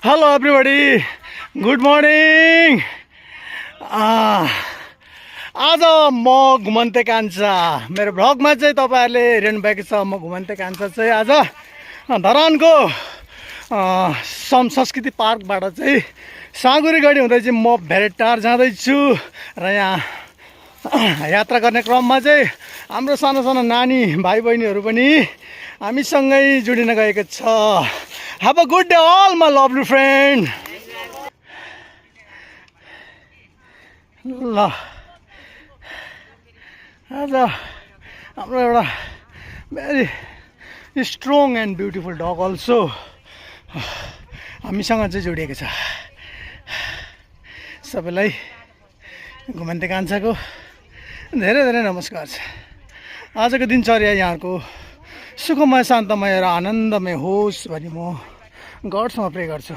Hello everybody, good morning. आज म घुमन्ते कान्छा मेरो भ्लगमा चाहिँ तपाईँहरूले हेर्नु भएको छ। म घुमन्ते कान्छा चाहिँ आज धरानको संस्कृति पार्कबाट चाहिँ साँगुरी गढी हुँदै चाहिँ म भेरेटार जाँदैछु। र यहाँ यात्रा गर्ने क्रममा चाहिँ हाम्रो सानो सानो नानी भाइ बहिनीहरू पनि हामीसँगै जोडिन गएको छ। Have a good day all my lovely friend. ल आज हाम्रो एउटा very strong and beautiful dog also हामीसँग चाहिँ जोडिएको छ। सबैलाई घुमन्ते कान्छाको धेरै धेरै नमस्कार छ। आजको दिनचर्या यहाँको सुखमय शान्तमय र आनन्दमय होस् भनी म गडसँग प्रे गर्छु।